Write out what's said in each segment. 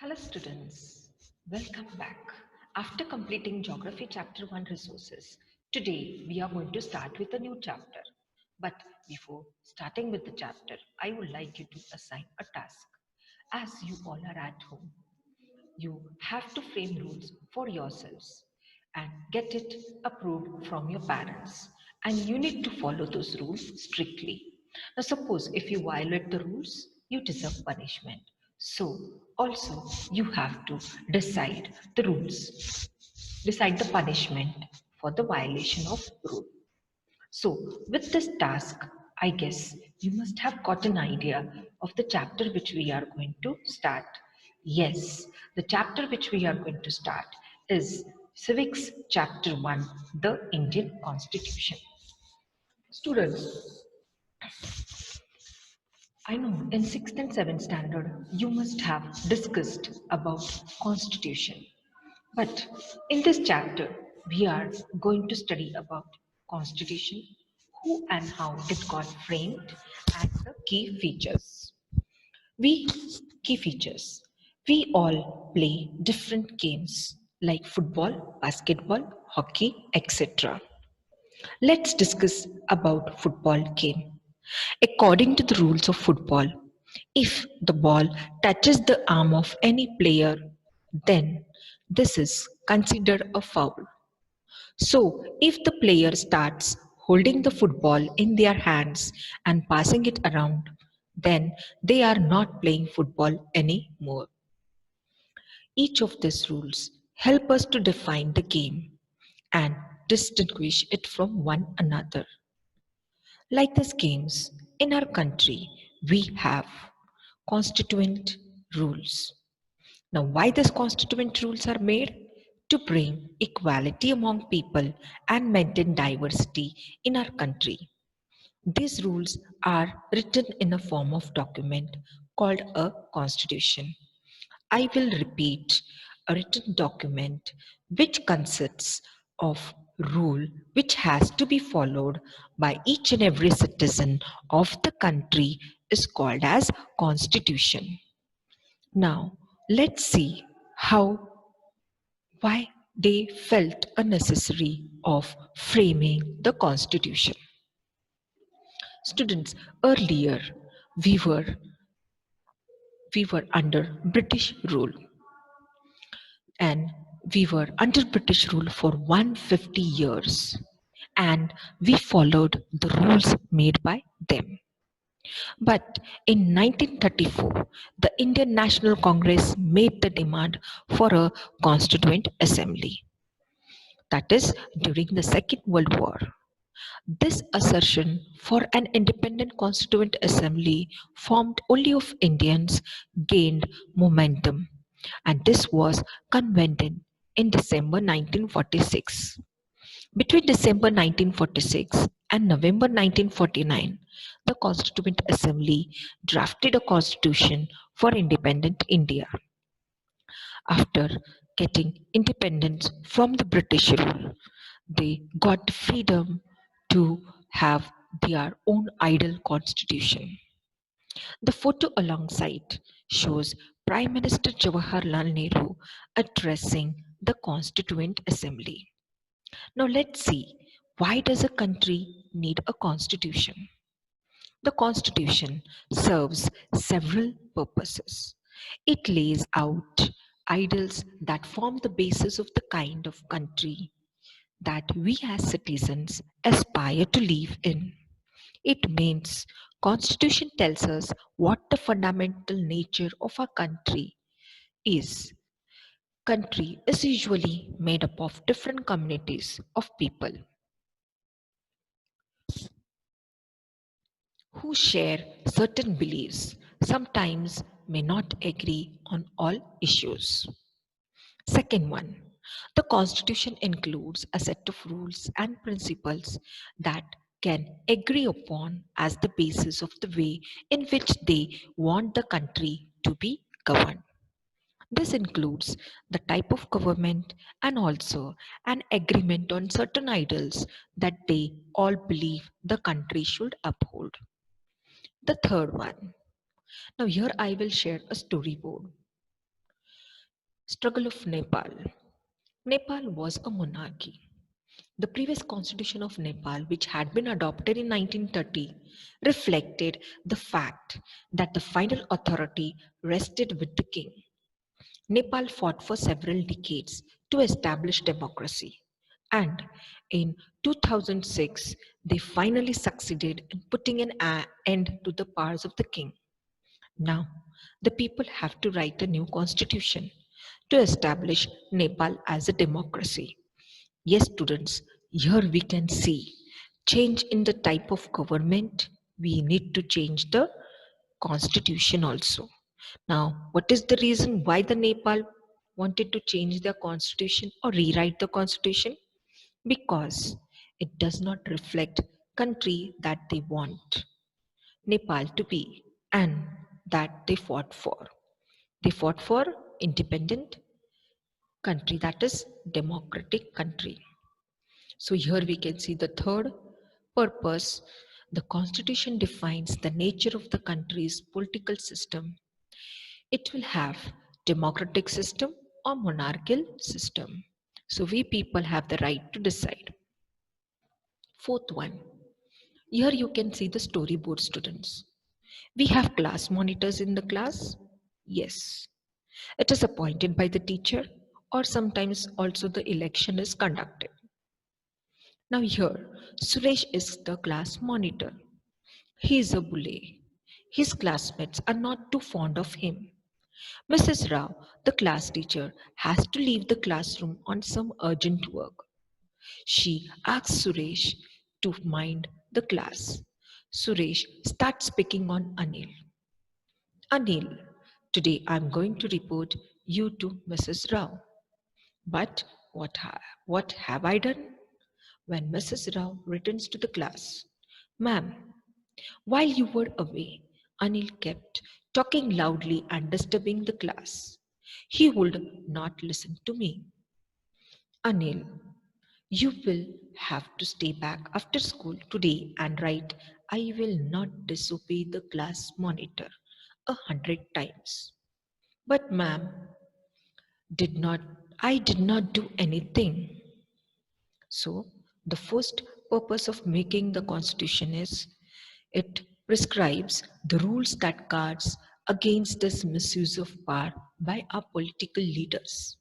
Hello students, welcome back. After completing Geography Chapter 1 resources, today we are going to start with a new chapter. But before starting with the chapter, I would like you to assign a task. As you all are at home, you have to frame rules for yourselves and get it approved from your parents. And you need to follow those rules strictly. Now, suppose if you violate the rules, you deserve punishment. So, also, you have to decide the rules, decide the punishment for the violation of rule. So, with this task, I guess you must have got an idea of the chapter which we are going to start. Yes, the chapter which we are going to start is Civics Chapter 1, the Indian Constitution. Students, I know in 6th and 7th standard you must have discussed about constitution. But in this chapter we are going to study about constitution, who and how it got framed and the key features. We key features. We all play different games like football, basketball, hockey, etc. Let's discuss about football game. According to the rules of football, if the ball touches the arm of any player, then this is considered a foul. So, if the player starts holding the football in their hands and passing it around, then they are not playing football anymore. Each of these rules help us to define the game and distinguish it from one another. Like these games, in our country, we have constituent rules. Now, why these constituent rules are made? To bring equality among people and maintain diversity in our country. These rules are written in a form of document called a constitution. I will repeat a written document which consists of rule which has to be followed by each and every citizen of the country is called as constitution. Now let's see how why they felt a necessary of framing the constitution. Students, earlier we were we were under British rule, and we were under British rule for 150 years, and we followed the rules made by them. But in 1934, the Indian National Congress made the demand for a constituent assembly. That is during the Second World War. This assertion for an independent constituent assembly formed only of Indians gained momentum, and this was convened in December 1946. Between December 1946 and November 1949, the Constituent Assembly drafted a constitution for independent India. After getting independence from the British rule, they got freedom to have their own ideal constitution. The photo alongside shows Prime Minister Jawaharlal Nehru addressing the Constituent Assembly. Now let's see, why does a country need a constitution? The constitution serves several purposes. It lays out ideals that form the basis of the kind of country that we as citizens aspire to live in. It means constitution tells us what the fundamental nature of our country is. Country is usually made up of different communities of people who share certain beliefs, sometimes may not agree on all issues. Second one, the Constitution includes a set of rules and principles that can agree upon as the basis of the way in which they want the country to be governed. This includes the type of government and also an agreement on certain ideals that they all believe the country should uphold. The third one. Now, here I will share a storyboard. Struggle of Nepal. Nepal was a monarchy. The previous constitution of Nepal, which had been adopted in 1930, reflected the fact that the final authority rested with the king. Nepal fought for several decades to establish democracy, and in 2006, they finally succeeded in putting an end to the powers of the king. Now, the people have to write a new constitution to establish Nepal as a democracy. Yes, students, here we can see change in the type of government. We need to change the constitution also. Now, what is the reason why the Nepal wanted to change their constitution or rewrite the constitution? Because it does not reflect country that they want Nepal to be and that they fought for. They fought for independent country, that is democratic country. So here we can see the third purpose. The constitution defines the nature of the country's political system. It will have democratic system or monarchical system. So we people have the right to decide. Fourth one. Here you can see the storyboard students. We have class monitors in the class. Yes. It is appointed by the teacher or sometimes also the election is conducted. Now here, Suresh is the class monitor. He is a bully. His classmates are not too fond of him. Mrs. Rao, the class teacher, has to leave the classroom on some urgent work. She asks Suresh to mind the class. Suresh starts picking on Anil. Anil, today I'm going to report you to Mrs. Rao. But what have I done? When Mrs. Rao returns to the class, Ma'am, while you were away, Anil kept talking loudly and disturbing the class. He would not listen to me. Anil, you will have to stay back after school today and write, I will not disobey the class monitor 100 times. But ma'am, did not I did not do anything. So the first purpose of making the constitution is it prescribes the rules that guards against this misuse of power by our political leaders.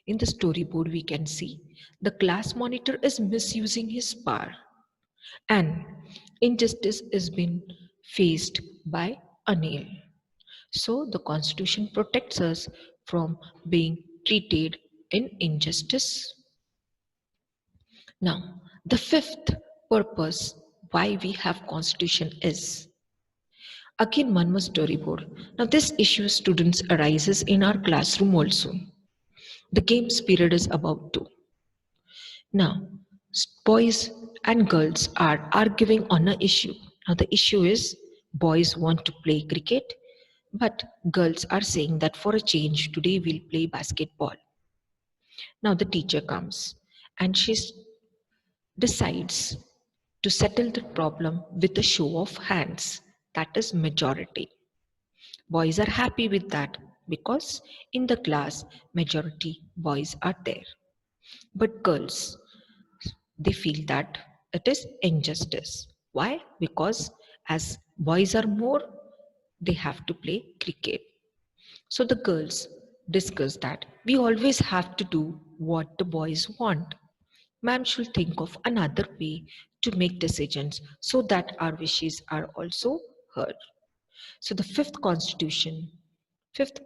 In the storyboard, we can see the class monitor is misusing his power and injustice is being faced by Anil. So the constitution protects us from being treated in injustice. Now, the fifth purpose why we have constitution is again one more storyboard. Now this issue students arises in our classroom also. The games period is about to. Now, boys and girls are arguing on an issue. Now, the issue is boys want to play cricket, but girls are saying that for a change, today we'll play basketball. Now, the teacher comes and she decides to settle the problem with a show of hands. That is majority. Boys are happy with that because in the class, majority boys are there. But girls, they feel that it is injustice. Why? Because as boys are more, they have to play cricket. So the girls discuss that we always have to do what the boys want. Ma'am should think of another way to make decisions so that our wishes are also heard. So the fifth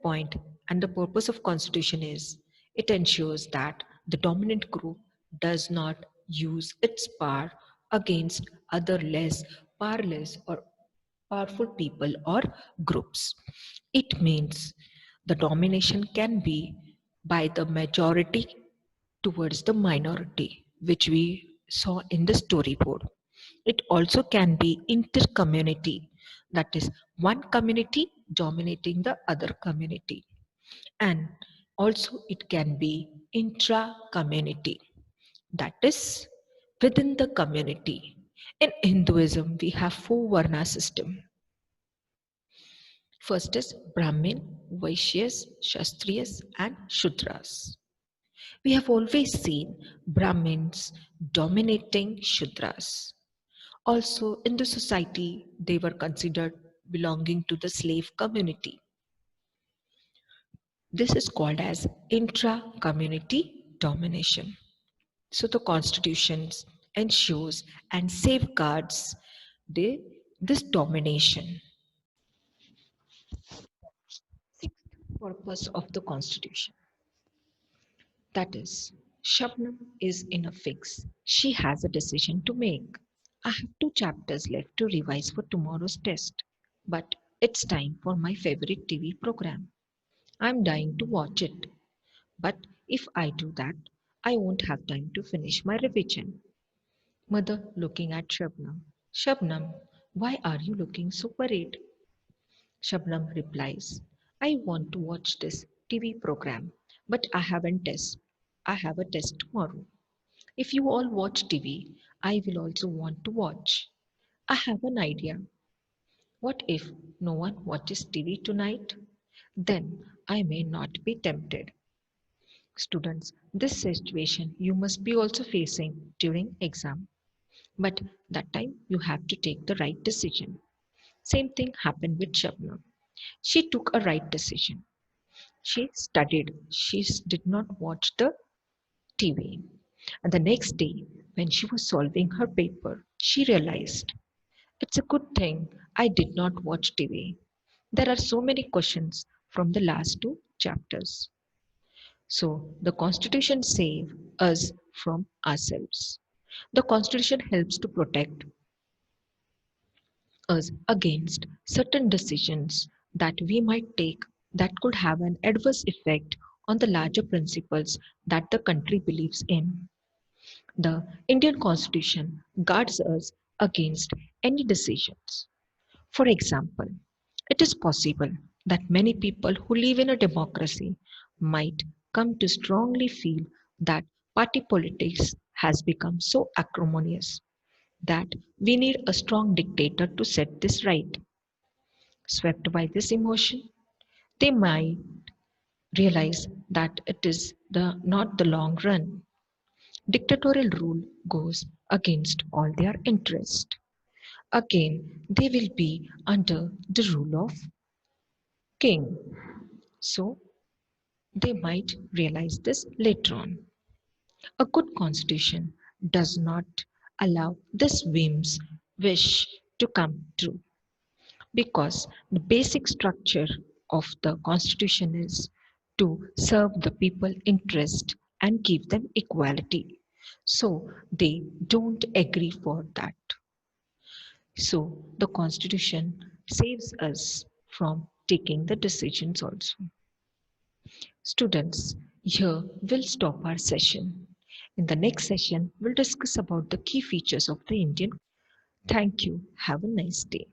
point, and the purpose of constitution is it ensures that the dominant group does not use its power against other less powerless or powerful people or groups. It means the domination can be by the majority towards the minority, which we saw in the storyboard. It also can be intercommunity, that is, one community dominating the other community. And also, it can be intra community, that is, within the community. In Hinduism, we have four Varna system. First is Brahmin, Vaishyas, Kshatriyas, and Shudras. We have always seen Brahmins dominating Shudras. Also, in the society, they were considered belonging to the slave community. This is called as intra-community domination. So the constitutions ensures and safeguards the, this domination. Sixth purpose of the constitution. That is, Shabnam is in a fix. She has a decision to make. I have 2 chapters left to revise for tomorrow's test. But it's time for my favorite TV program. I'm dying to watch it. But if I do that, I won't have time to finish my revision. Mother looking at Shabnam. Shabnam, why are you looking so worried? Shabnam replies, I want to watch this TV program, but I have a test tomorrow. If you all watch TV, I will also want to watch. I have an idea. What if no one watches TV tonight? Then I may not be tempted. Students, this situation you must be also facing during exam. But that time you have to take the right decision. Same thing happened with Shabnam. She took a right decision. She studied. She did not watch the TV. And the next day, when she was solving her paper, she realized it's a good thing I did not watch TV. There are so many questions from the last 2 chapters. So the Constitution saves us from ourselves. The Constitution helps to protect us against certain decisions that we might take that could have an adverse effect on the larger principles that the country believes in. The Indian Constitution guards us against any decisions. For example, it is possible that many people who live in a democracy might come to strongly feel that party politics has become so acrimonious that we need a strong dictator to set this right. Swept by this emotion, they might realize that it is not the long run. Dictatorial rule goes against all their interest. Again, they will be under the rule of king. So they might realize this later on. A good constitution does not allow this whim's wish to come true because the basic structure of the constitution is to serve the people interest and give them equality. So they don't agree for that. So the constitution saves us from taking the decisions also. Students, here we'll stop our session. In the next session, we'll discuss about the key features of the Indian. Thank you. Have a nice day.